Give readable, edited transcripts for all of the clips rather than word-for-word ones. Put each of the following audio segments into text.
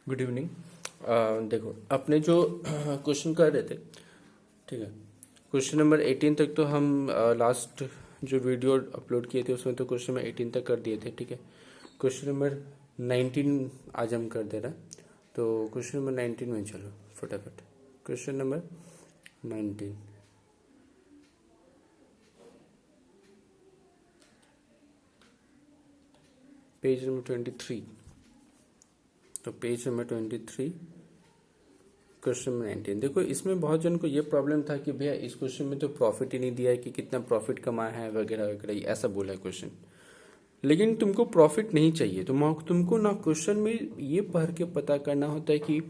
Good evening. देखो अपने जो क्वेश्चन कर रहे थे, ठीक है। क्वेश्चन नंबर 18 तक तो हम लास्ट जो वीडियो अपलोड किए थे उसमें तो क्वेश्चन नंबर 18 तक कर दिए थे, ठीक है। क्वेश्चन नंबर 19 आज हम कर दे रहे हैं, तो क्वेश्चन नंबर 19 में चलो फटाफट। Question number 19, page number 23। तो पेज नंबर 23, क्वेश्चन नंबर 19। देखो इसमें बहुत जन को ये प्रॉब्लम था कि भैया इस क्वेश्चन में तो प्रॉफिट ही नहीं दिया है कि कितना प्रॉफिट कमाया है वगैरह वगैरह, ऐसा बोला है क्वेश्चन। लेकिन तुमको प्रॉफिट नहीं चाहिए तो तुमको ना क्वेश्चन में ये पढ़ के पता करना होता है कि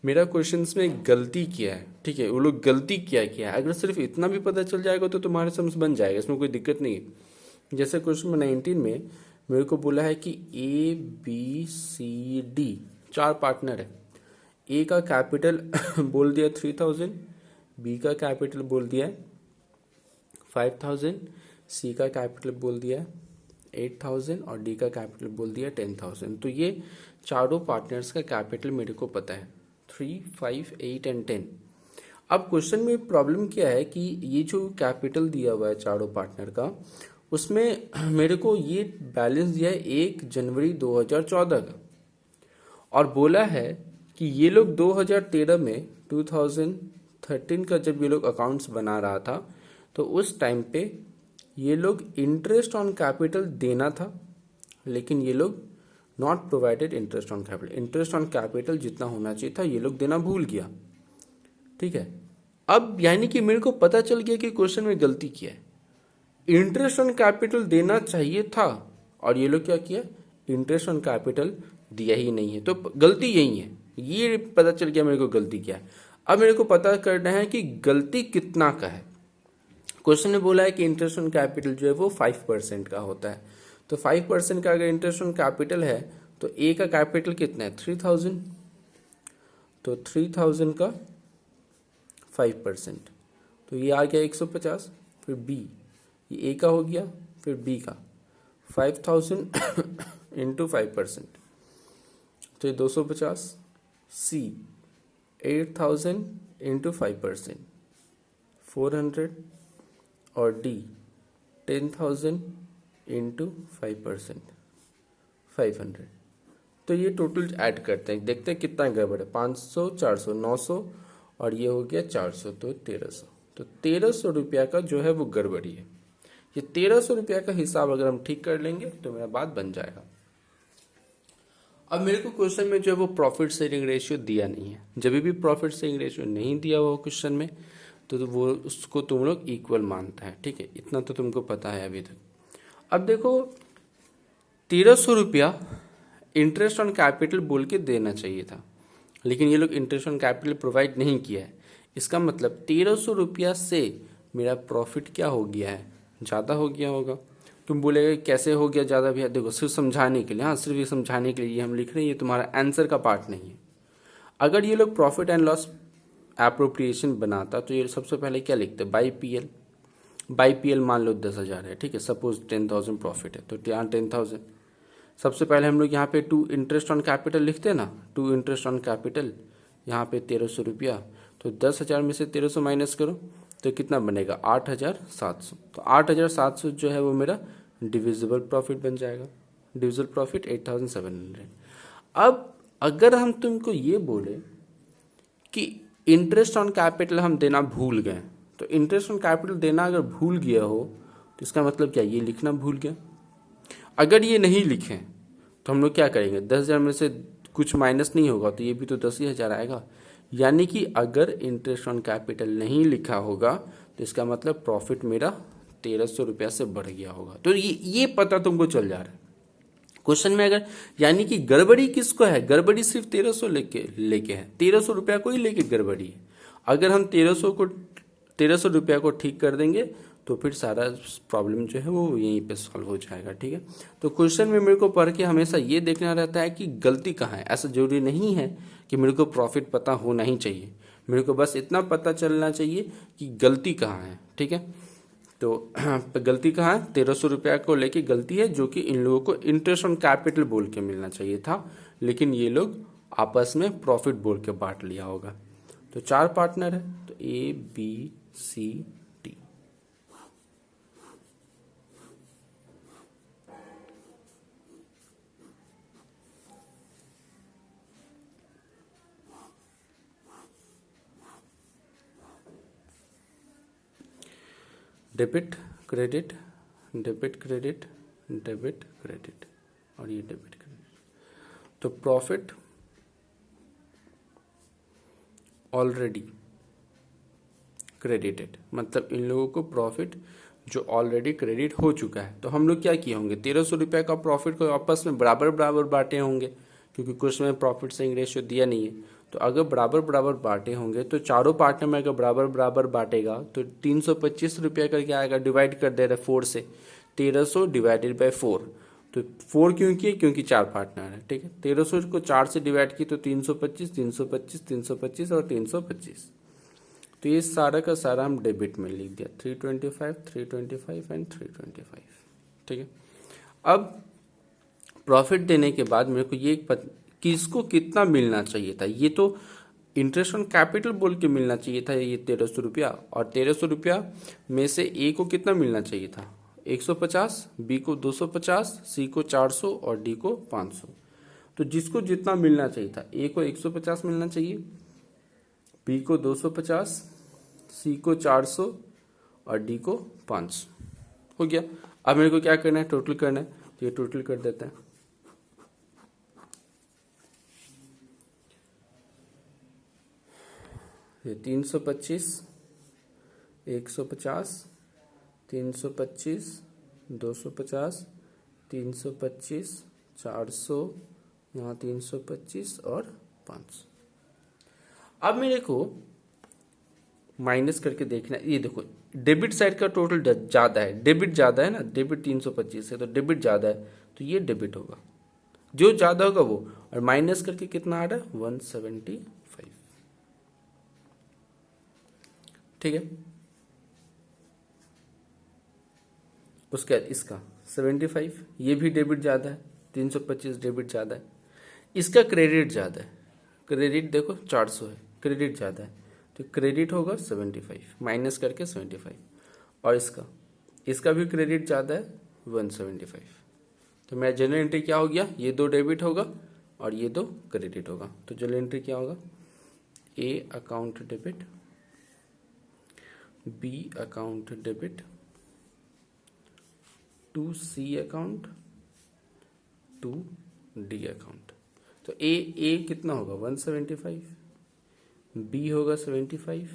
मेरा क्वेश्चन में गलती क्या है, ठीक है। वो लोग गलती क्या किया है, अगर सिर्फ इतना भी पता चल जाएगा तो तुम्हारे समझ बन जाएगा, इसमें कोई दिक्कत नहीं है। जैसे क्वेश्चन नंबर 19 में मेरे को बोला है कि ABCD 4 पार्टनर है। ए का कैपिटल बोल दिया 3000, बी का कैपिटल बोल दिया 5000, सी का कैपिटल बोल दिया 8000 और डी का कैपिटल बोल दिया 10000। तो ये चारों पार्टनर्स का कैपिटल मेरे को पता है 3, 5, 8 एंड 10। अब क्वेश्चन में प्रॉब्लम क्या है कि ये जो कैपिटल दिया हुआ है चारों पार्टनर का, उसमें मेरे को ये बैलेंस दिया है 1 जनवरी 2014 का, और बोला है कि ये लोग 2013 में 2013 का जब ये लोग अकाउंट्स बना रहा था तो उस टाइम पे ये लोग इंटरेस्ट ऑन कैपिटल देना था, लेकिन ये लोग not provided interest on capital. Interest on capital जितना होना चाहिए था ये लोग देना भूल गया, ठीक है। अब यानी कि मेरे को पता चल गया कि क्वेश्चन में गलती किया है। इंटरेस्ट ऑन कैपिटल देना चाहिए था और ये लोग क्या किया, इंटरेस्ट ऑन कैपिटल दिया ही नहीं है, तो गलती यही है। ये पता चल गया मेरे को गलती क्या है। अब मेरे को पता करना है कि गलती कितना का है। क्वेश्चन ने बोला है कि इंटरेस्ट ऑन कैपिटल जो है वो 5% का होता है, तो 5% का अगर इंटरेस्ट ऑन कैपिटल है तो ए का कैपिटल कितना है 3000, तो 3000 का 5%, तो ये आ गया 150। फिर बी, ये ए का हो गया, फिर बी का 5000 इंटू 5%, तो ये 250। सी 8000 इंटू 5%, 400, और डी 10,000 इंटू 5%, 500। तो ये टोटल ऐड करते हैं, देखते हैं कितना गड़बड़ है। 500, 400, 900 और ये हो गया 400, तो 1300। तो 1300 रुपया का जो है वो गड़बड़ी है। ये 1300 रुपया का हिसाब अगर हम ठीक कर लेंगे तो मेरा बात बन जाएगा। अब मेरे को क्वेश्चन में जो है वो प्रॉफिट शेयरिंग रेशियो दिया नहीं है। जब भी प्रॉफिट शेयरिंग रेशियो नहीं दिया हुआ क्वेश्चन में तो वो उसको तुम लोग इक्वल मानता है, ठीक है। इतना तो तुमको पता है अभी तक। अब देखो 1300 रुपया इंटरेस्ट ऑन कैपिटल बोल के देना चाहिए था, लेकिन ये लोग इंटरेस्ट ऑन कैपिटल प्रोवाइड नहीं किया है। इसका मतलब 1300 रुपया से मेरा प्रॉफिट क्या हो गया है, ज़्यादा हो गया होगा। तुम बोलेगे कैसे हो गया ज़्यादा भैया, देखो सिर्फ समझाने के लिए, हाँ सिर्फ ये समझाने के लिए ये हम लिख रहे हैं, ये तुम्हारा आंसर का पार्ट नहीं है। अगर ये लोग प्रॉफिट एंड लॉस एप्रोप्रिएशन बनाता तो ये सबसे पहले क्या लिखते, बाई पीएल मान लो 10,000 है, ठीक है। सपोज 10,000 प्रॉफिट है तो यहाँ 10,000। सबसे पहले हम लोग यहाँ पे टू इंटरेस्ट ऑन कैपिटल लिखते हैं ना, टू इंटरेस्ट ऑन कैपिटल, यहाँ पे 1300 रुपया, तो 10,000 में से 1300 माइनस करो तो कितना बनेगा 8,700। तो 8,700 जो है वो मेरा डिविजिबल प्रॉफिट बन जाएगा, डिविजिबल प्रॉफिट 8,700। अब अगर हम तुमको ये बोले कि इंटरेस्ट ऑन कैपिटल हम देना भूल गए, तो इंटरेस्ट ऑन कैपिटल देना अगर भूल गया हो तो इसका मतलब क्या, ये लिखना भूल गया। अगर ये नहीं लिखें तो हम लोग क्या करेंगे, 10,000 में से कुछ माइनस नहीं होगा तो ये भी तो 10,000 आएगा। यानी कि अगर इंटरेस्ट ऑन कैपिटल नहीं लिखा होगा तो इसका मतलब प्रॉफिट मेरा 1300 रुपया से बढ़ गया होगा। तो ये पता तुमको चल जा रहा है क्वेश्चन में। अगर यानी कि गड़बड़ी किसको है, गड़बड़ी सिर्फ 1300 लेके है, 1300 रुपया को ही लेके गड़बड़ी है। अगर हम 1300 रुपया को ठीक कर देंगे तो फिर सारा प्रॉब्लम जो है वो यहीं पे सॉल्व हो जाएगा, ठीक है। तो क्वेश्चन में मेरे को पढ़ के हमेशा ये देखना रहता है कि गलती कहाँ है। ऐसा जरूरी नहीं है कि मेरे को प्रॉफिट पता होना ही चाहिए, मेरे को बस इतना पता चलना चाहिए कि गलती कहाँ है, ठीक है। तो गलती कहाँ है, 1300 रुपया को लेके गलती है, जो कि इन लोगों को इंटरेस्ट ऑन कैपिटल बोल के मिलना चाहिए था, लेकिन ये लोग आपस में प्रॉफिट बोल के बांट लिया होगा। तो 4 पार्टनर है, तो A B C D. Debit credit, debit credit, debit credit, और ये डेबिट क्रेडिट। तो प्रॉफिट ऑलरेडी क्रेडिटेड, मतलब इन लोगों को प्रॉफिट जो ऑलरेडी क्रेडिट हो चुका है। तो हम लोग क्या किए होंगे, 1300 रुपये का प्रॉफिट को आपस में बराबर बराबर बांटे होंगे, क्योंकि कुछ में प्रॉफिट शेयरिंग रेशियो दिया नहीं है। तो अगर बराबर बराबर बांटे होंगे तो चारों पार्टनर में अगर बराबर बराबर बांटेगा तो 325 रुपये का क्या आएगा, डिवाइड कर दे रहे 4 से, 1300 डिवाइडेड बाई 4। तो 4 क्यों किए, क्योंकि 4 पार्टनर है, ठीक है। 1300 को 4 से डिवाइड की तो 325, 325, 325 और 325। तो ये सारा का सारा हम डेबिट में लिख दिया, 325, 325 एंड 325, ठीक है। अब प्रॉफिट देने के बाद मेरे को ये किसको कितना मिलना चाहिए था, ये तो इंटरेस्ट ऑन कैपिटल बोल के मिलना चाहिए था ये 1300 रुपया, और 1300 रुपया में से ए को कितना मिलना चाहिए था, 150, बी को 250, सी को 400 और डी को 500। तो जिसको जितना मिलना चाहिए था, ए को 150 मिलना चाहिए, बी को 250, सी को 400 और डी को 500। हो गया। अब मेरे को क्या करना है, टोटल करना है। तो ये टोटल कर देते हैं, ये 325, 150, 325, 250, 325, 400, यहाँ 325 और 500। अब मेरे को माइनस करके देखना है, ये देखो डेबिट साइड का टोटल ज़्यादा है, डेबिट ज़्यादा है ना, डेबिट 325 है तो डेबिट ज़्यादा है, तो ये डेबिट होगा, जो ज़्यादा होगा वो। और माइनस करके कितना आ रहा है, 175, ठीक है। उसके बाद इसका 75, ये भी डेबिट ज़्यादा है, 325 डेबिट ज़्यादा है, इसका क्रेडिट ज़्यादा है, क्रेडिट देखो 400 है, क्रेडिट ज़्यादा है, तो क्रेडिट होगा 75 माइनस करके 75। और इसका भी क्रेडिट ज़्यादा है 175। तो मेरा जनरल एंट्री क्या हो गया, ये 2 डेबिट होगा और ये 2 क्रेडिट होगा। तो जनरल एंट्री क्या होगा, A account debit, B account debit, to C account, to D account. तो ए कितना होगा 175, बी होगा 75,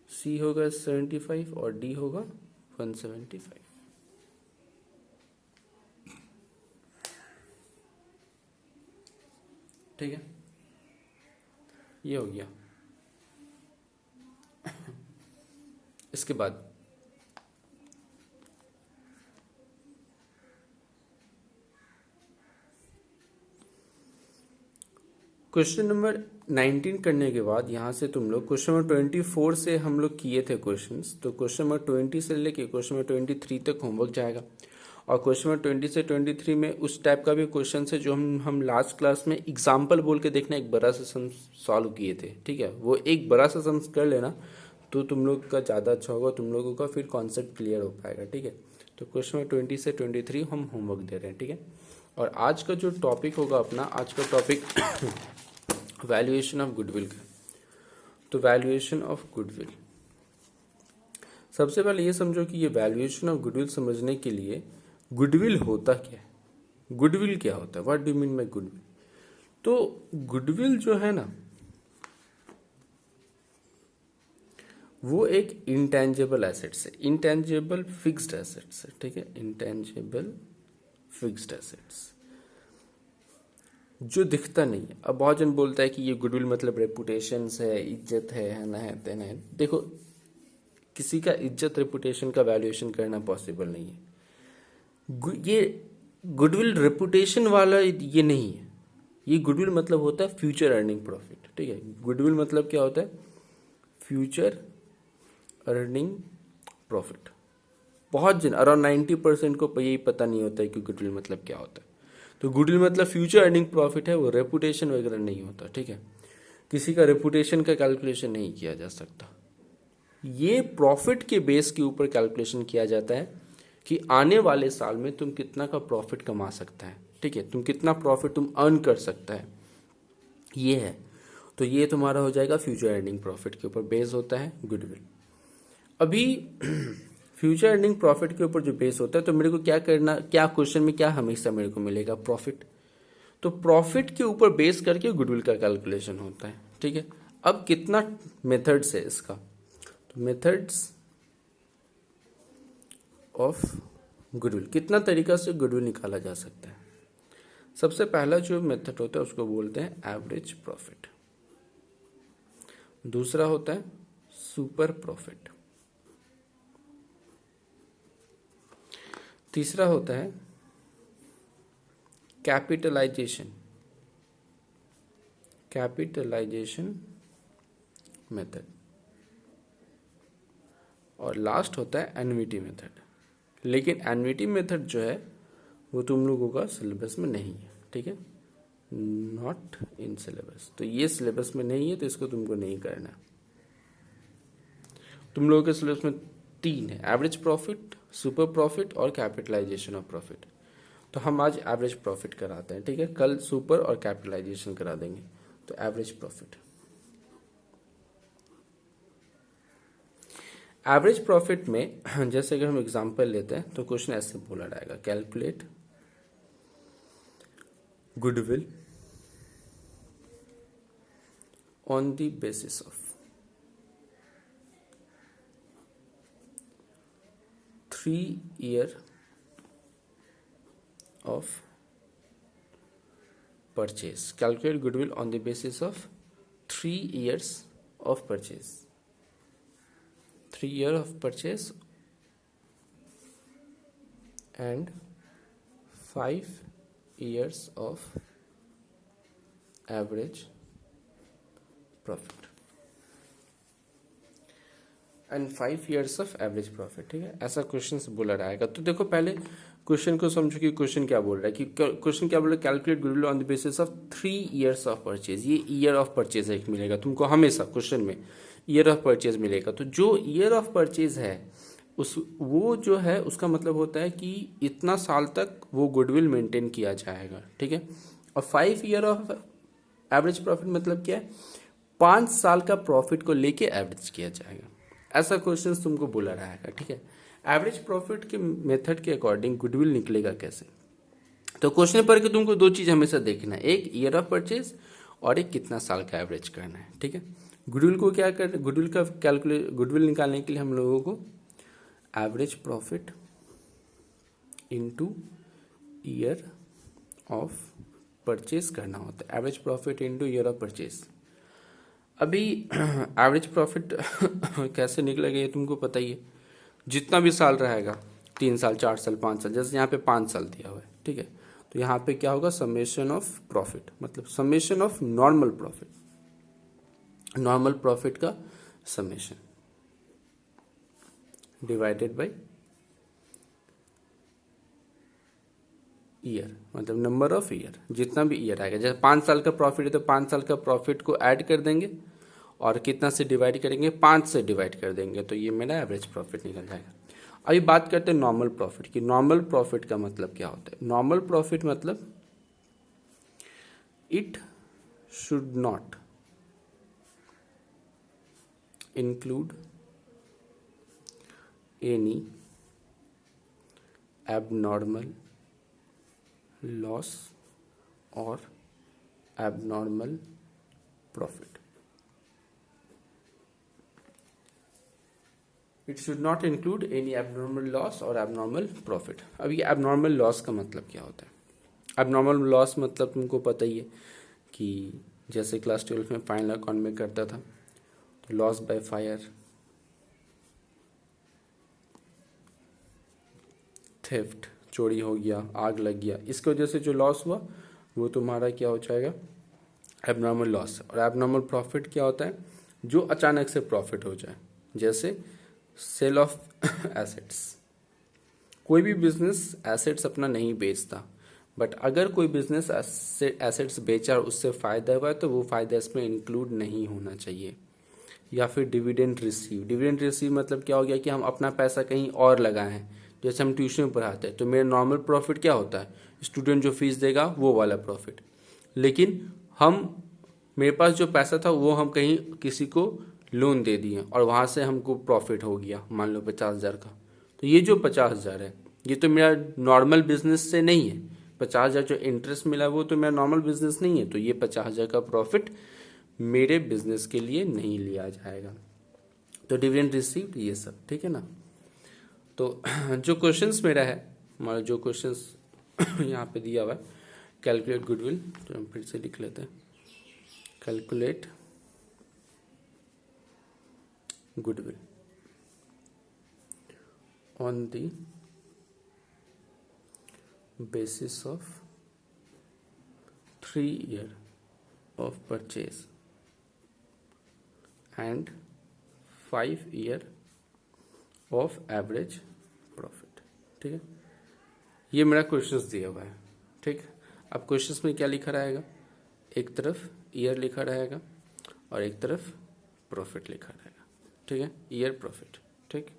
सी होगा 75 और डी होगा 175। ठीक है, ये हो गया। इसके बाद क्वेश्चन नंबर 19 करने के बाद यहाँ से तुम लोग क्वेश्चन नंबर 24 से हम लोग किए थे क्वेश्चंस, तो क्वेश्चन नंबर 20 से लेके क्वेश्चन नंबर 23 तक होमवर्क जाएगा। और क्वेश्चन नंबर 20 से 23 में उस टाइप का भी क्वेश्चन है जो हम लास्ट क्लास में एग्जाम्पल बोल के देखना, एक बड़ा सा सम सॉल्व किए थे, ठीक है। वो एक बड़ा सा सम कर लेना तो तुम लोग का ज़्यादा अच्छा होगा, तुम लोगों का फिर कॉन्सेप्ट क्लियर हो पाएगा, ठीक है। तो क्वेश्चन नंबर 20 से 23 हम होमवर्क दे रहे हैं, ठीक है। और आज का जो टॉपिक होगा अपना, आज का टॉपिक वैल्यूएशन ऑफ गुडविल का। तो वैल्यूएशन ऑफ गुडविल, सबसे पहले ये समझो कि ये वैल्यूएशन ऑफ गुडविल समझने के लिए गुडविल होता क्या है, गुडविल क्या होता है, what do mean by goodwill. तो गुडविल जो है ना, वो एक इंटेंजिबल एसेट्स है, इंटेंजिबल फिक्स्ड एसेट्स है, ठीक है। इंटेंजिबल फिक्स्ड एसेट्स जो दिखता नहीं है। अब बहुत जन बोलता है कि ये गुडविल मतलब रेपुटेशन है, इज्जत है ना, है तेना है। देखो, किसी का इज्जत रेपुटेशन का वैल्यूएशन करना पॉसिबल नहीं है। ये गुडविल रेपुटेशन वाला ये नहीं है। ये गुडविल मतलब होता है फ्यूचर अर्निंग प्रॉफिट, ठीक है। गुडविल मतलब क्या होता है, फ्यूचर अर्निंग प्रॉफिट। बहुत जन अराउंड 90% को यही पता नहीं होता है कि गुडविल मतलब क्या होता है। तो गुडविल मतलब फ्यूचर अर्निंग प्रॉफिट है, वो रेपुटेशन वगैरह नहीं होता, ठीक है। किसी का रेपुटेशन का कैलकुलेशन नहीं किया जा सकता। ये प्रॉफिट के बेस के ऊपर कैलकुलेशन किया जाता है कि आने वाले साल में तुम कितना का प्रॉफिट कमा सकता है, ठीक है, तुम कितना प्रॉफिट तुम अर्न कर सकता है, ये है। तो ये तुम्हारा हो जाएगा फ्यूचर अर्निंग प्रॉफिट के ऊपर बेस होता है गुडविल। अभी फ्यूचर अर्निंग प्रॉफिट के ऊपर जो बेस होता है, तो मेरे को क्या करना, क्या क्वेश्चन में क्या हमेशा मेरे को मिलेगा, प्रॉफिट। तो प्रॉफिट के ऊपर बेस करके गुडविल का कैलकुलेशन होता है, ठीक है। अब कितना मेथड्स है इसका, तो मेथड्स ऑफ गुडविल, कितना तरीका से गुडविल निकाला जा सकता है। सबसे पहला जो मेथड होता है उसको बोलते हैं एवरेज प्रॉफिट, दूसरा होता है सुपर प्रॉफिट, तीसरा होता है कैपिटलाइजेशन मेथड, और लास्ट होता है एन्युटी मेथड। लेकिन एन्युटी मेथड जो है वो तुम लोगों का सिलेबस में नहीं है, ठीक है, नॉट इन सिलेबस। तो ये सिलेबस में नहीं है, तो इसको तुमको नहीं करना है। तुम लोगों के सिलेबस में 3 है, एवरेज प्रॉफिट, सुपर प्रॉफिट और कैपिटलाइजेशन ऑफ प्रॉफिट। तो हम आज एवरेज प्रॉफिट कराते हैं, ठीक है, कल सुपर और कैपिटलाइजेशन करा देंगे। तो एवरेज प्रॉफिट, एवरेज प्रॉफिट में जैसे अगर हम एग्जांपल लेते हैं तो क्वेश्चन ऐसे बोला रहेगा, calculate goodwill on the basis of 3 year of purchase. Calculate goodwill on the basis of 3 years of purchase. 3 year of purchase and 5 years of average profit and 5 years of average profit, ठीक है, ऐसा question से बोला रहेगा। तो देखो पहले question को समझो कि क्वेश्चन क्या बोल रहा है, कि क्वेश्चन क्या बोल रहा है, calculate goodwill on the basis of 3 years of purchase. ये ईयर ऑफ परचेज एक मिलेगा तुमको, हमेशा क्वेश्चन में ईयर ऑफ परचेज मिलेगा। तो जो ईयर ऑफ परचेज है वो जो है उसका मतलब होता है कि इतना साल तक वो गुडविल मेंटेन किया जाएगा, ठीक है। और 5 year ऑफ एवरेज प्रॉफिट मतलब क्या है, 5 साल का प्रॉफिट को लेके एवरेज किया जाएगा। ऐसा क्वेश्चन तुमको बोला रहेगा, ठीक है। एवरेज प्रॉफिट के मेथड के अकॉर्डिंग गुडविल निकलेगा कैसे, तो क्वेश्चन पर कि तुमको 2 चीज हमेशा देखना है, एक ईयर ऑफ परचेज और एक कितना साल का एवरेज करना है, ठीक है। गुडविल को क्या कर, गुडविल का कैलकुलेट, गुडविल निकालने के लिए हम लोगों को average profit into year of purchase करना होता है, average profit into year of purchase. अभी एवरेज प्रॉफिट कैसे निकलेगा ये तुमको पता ही है, जितना भी साल रहेगा, 3 साल 4 साल 5 साल, जैसे यहाँ पे 5 साल दिया हुआ है, ठीक है। तो यहाँ पे क्या होगा, समेशन ऑफ प्रॉफिट, मतलब summation of normal profit, normal profit का समेशन डिवाइडेड बाय ईयर, मतलब नंबर ऑफ ईयर, जितना भी ईयर आएगा। जैसे 5 साल का प्रॉफिट है तो 5 साल का प्रॉफिट को ऐड कर देंगे और कितना से डिवाइड करेंगे, 5 से डिवाइड कर देंगे, तो ये मेरा एवरेज प्रॉफिट निकल जाएगा। अभी बात करते हैं नॉर्मल प्रॉफिट की। नॉर्मल प्रॉफिट का मतलब क्या होता है, नॉर्मल प्रॉफिट मतलब it should not include any abnormal loss और abnormal profit. It should not include any abnormal loss और एबनॉर्मल प्रॉफिट। अब ये एबनॉर्मल लॉस का मतलब क्या होता है, एबनॉर्मल लॉस मतलब तुमको पता ही है कि जैसे क्लास 12 में फाइनल अकाउंट में करता था, तो लॉस बाय फायर, थेफ्ट, चोरी हो गया, आग लग गया, इसकी वजह से जो लॉस हुआ वो तुम्हारा क्या हो जाएगा, एबनॉर्मल लॉस। और एबनॉर्मल प्रॉफिट क्या होता है, जो अचानक से प्रॉफिट हो जाए, जैसे सेल ऑफ एसेट्स। कोई भी बिजनेस एसेट्स अपना नहीं बेचता, बट अगर कोई बिजनेस एसेट्स बेचा और उससे फायदा हुआ तो वो फायदा इसमें इंक्लूड नहीं होना चाहिए। या फिर डिविडेंड रिसीव मतलब क्या हो गया कि हम अपना पैसा कहीं और लगाए हैं। जैसे हम ट्यूशन में पढ़ाते हैं तो मेरा नॉर्मल प्रॉफिट क्या होता है, स्टूडेंट जो फीस देगा वो वाला प्रॉफिट। लेकिन हम मेरे पास जो पैसा था वो हम कहीं किसी को लोन दे दिए और वहाँ से हमको प्रॉफिट हो गया मान लो 50,000 का। तो ये जो 50,000 है ये तो मेरा नॉर्मल बिजनेस से नहीं है। 50,000 जो इंटरेस्ट मिला वो तो मेरा नॉर्मल बिजनेस नहीं है, तो ये 50,000 का प्रॉफिट मेरे बिजनेस के लिए नहीं लिया जाएगा। तो डिविडेंड रिसीव्ड ये सब ठीक है ना। तो जो क्वेश्चंस मेरा है, हमारा जो क्वेश्चंस यहाँ पे दिया हुआ है, कैलकुलेट गुडविल, तो हम फिर से लिख लेते हैं, calculate goodwill on the basis of 3 year of purchase and 5 year of average profit। ठीक है, ये मेरा क्वेश्चंस दिया हुआ है। ठीक, अब क्वेश्चंस में क्या लिखा रहेगा, एक तरफ ईयर लिखा रहेगा और एक तरफ प्रॉफिट लिखा रहेगा। ठीक है, ईयर प्रॉफिट। ठीक।